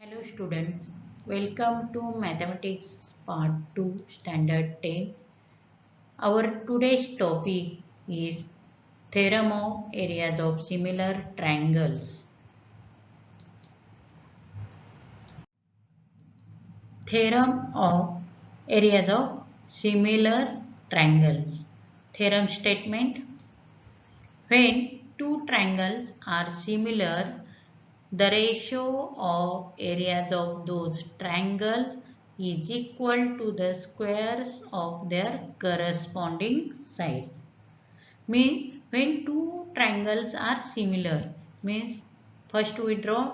Hello students, welcome to Mathematics Part 2 Standard 10. Our today's topic is Theorem of Areas of Similar Triangles. Theorem of Areas of Similar Triangles. Theorem statement: when two triangles are similar, the ratio of areas of those triangles is equal to the squares of their corresponding sides. Means when two triangles are similar, means first we draw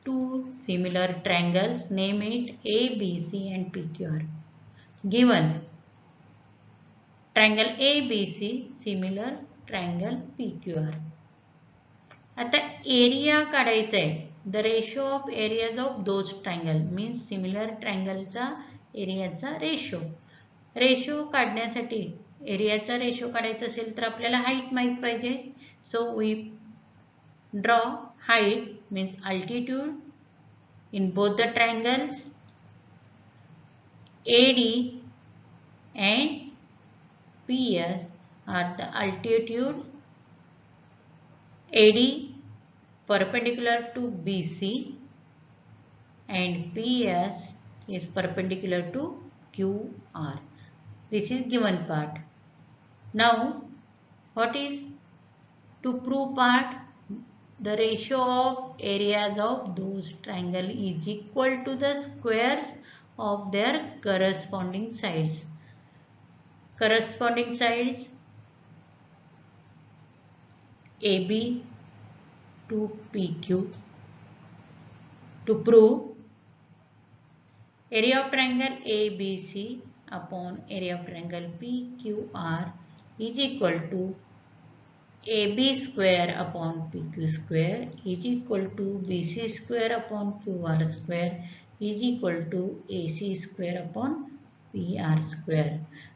two similar triangles, name it A, B, C and PQR. Given triangle ABC, similar triangle PQR. आता area काढायचा आहे. The ratio of areas of those triangle means similar ट्रायंगलचा एरियाचा ratio काढण्यासाठी एरियाचा ratio काढायचा असेल तर आपल्याला हाईट माहित पाहिजे. So we draw height means altitude in both the triangles AD and PS are the altitudes. AD perpendicular to BC and PS is perpendicular to QR. This is given part. Now what is to prove part? The ratio of areas of those triangle is equal to the squares of their corresponding sides. Corresponding sides AB to PQ. To prove area of triangle ABC upon area of triangle PQR is equal to AB square upon PQ square is equal to BC square upon QR square is equal to AC square upon PR square.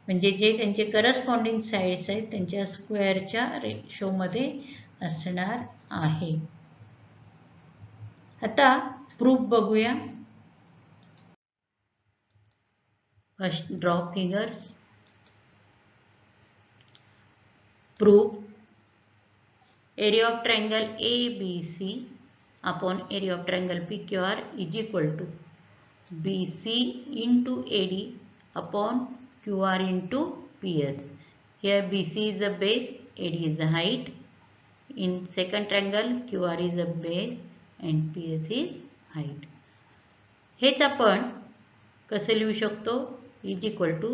म्हणजे जे त्यांचे corresponding sides आहेत त्यांच्या स्क्वेअरच्या रेशोमध्ये असणार आहे. आता proof बघूया. First draw figures. Proof area of triangle ABC upon area of triangle PQR is equal to BC into AD upon QR into PS. Here BC is the base, AD is the height. In second triangle QR is the base and PS is height. हेच आपण कसे लिहू शकतो? is equal to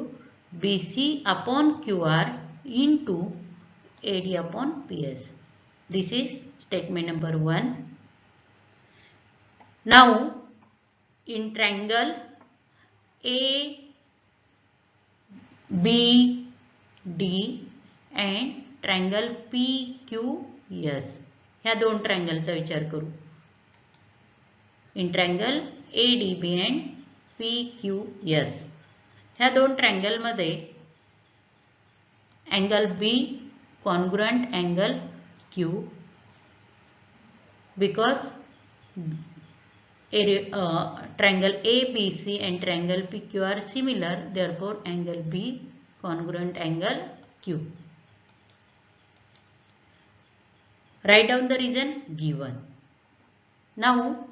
BC upon QR into AD upon PS. This is statement number 1. Now in triangle ABD and triangle PQS ह्या दोन ट्रायंगलचा विचार करू. in triangle ADB and PQS ह्या दोन ट्रायंगल मध्ये angle B congruent angle Q because triangle ABC and triangle PQ are similar, therefore angle B congruent angle Q. Write down the reason given. Now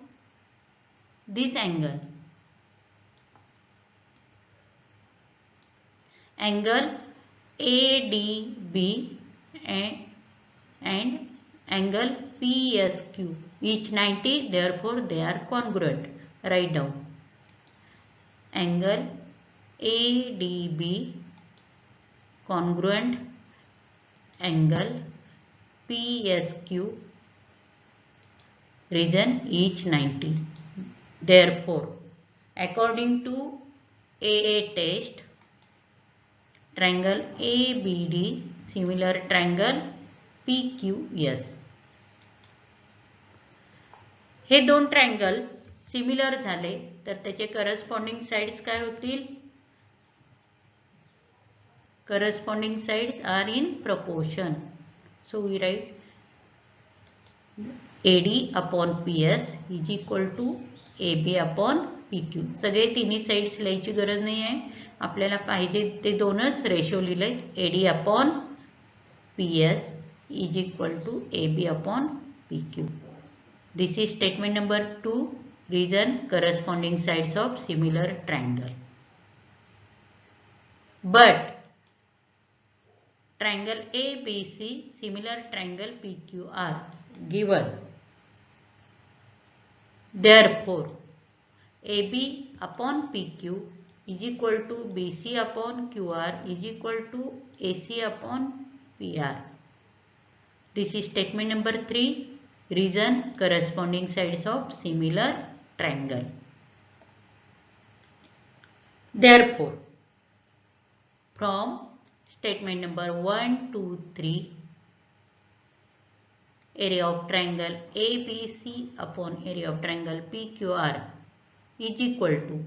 this angle ADB and angle PSQ each 90, therefore they are congruent. Write down angle ADB congruent angle PSQ, reason each 90. Therefore according to AA test, triangle ABD similar triangle PQS. हे दोन triangle similar झाले तर त्याचे corresponding sides काय होतील? Corresponding sides are in proportion. So we write AD upon PS is equal to AB upon PQ. सगळे तिन्ही sides लिहायची गरज नाही आहे, आपल्याला पाहिजे ते दोनच ratio लिहिलेत. AD upon PS is equal to AB upon PQ. This is statement number 2. Reason corresponding sides of similar triangle. But triangle ABC, similar triangle PQ are given. Therefore, AB upon PQ is equal to BC upon QR is equal to AC upon PR. This is statement number 3. Reason corresponding sides of similar triangle. Therefore, from statement number 1, 2, 3, area of triangle ABC upon area of triangle PQR is equal to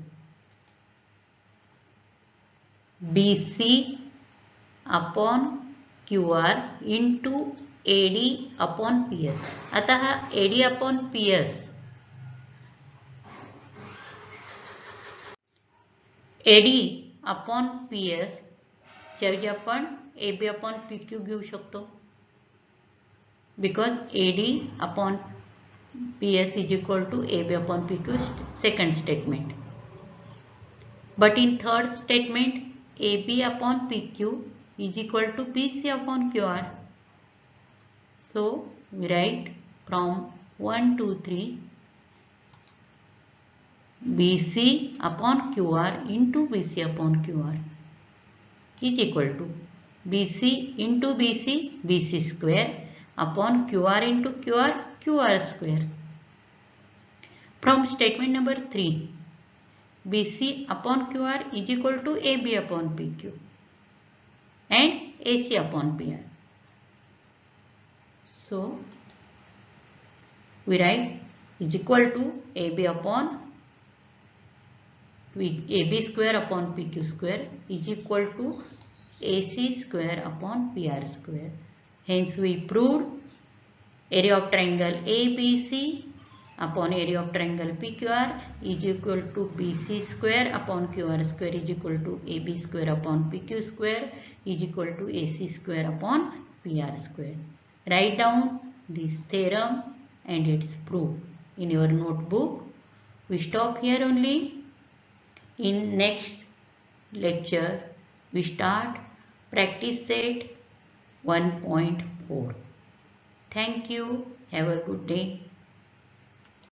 BC upon QR into AD upon PS. आता हा AD upon PS, AD upon PS च्या आपण AB upon PQ घेऊ शकतो, because AD upon PS is equal to AB upon PQ, second statement. But in third statement, AB upon PQ is equal to BC upon QR. So we write from 1, 2, 3, BC upon QR into BC upon QR is equal to BC into BC, BC square upon QR into QR, QR square. From statement number 3, BC upon QR is equal to AB upon PQ and AC upon PR. So we write is equal to AB upon AB square upon PQ square is equal to AC square upon PR square. Hence we proved area of triangle ABC upon area of triangle PQR is equal to BC square upon QR square is equal to AB square upon PQ square is equal to AC square upon PR square. Write down this theorem and its proof in your notebook. We stop here only. In next lecture, we start practice set 1.4. Thank you. Have a good day.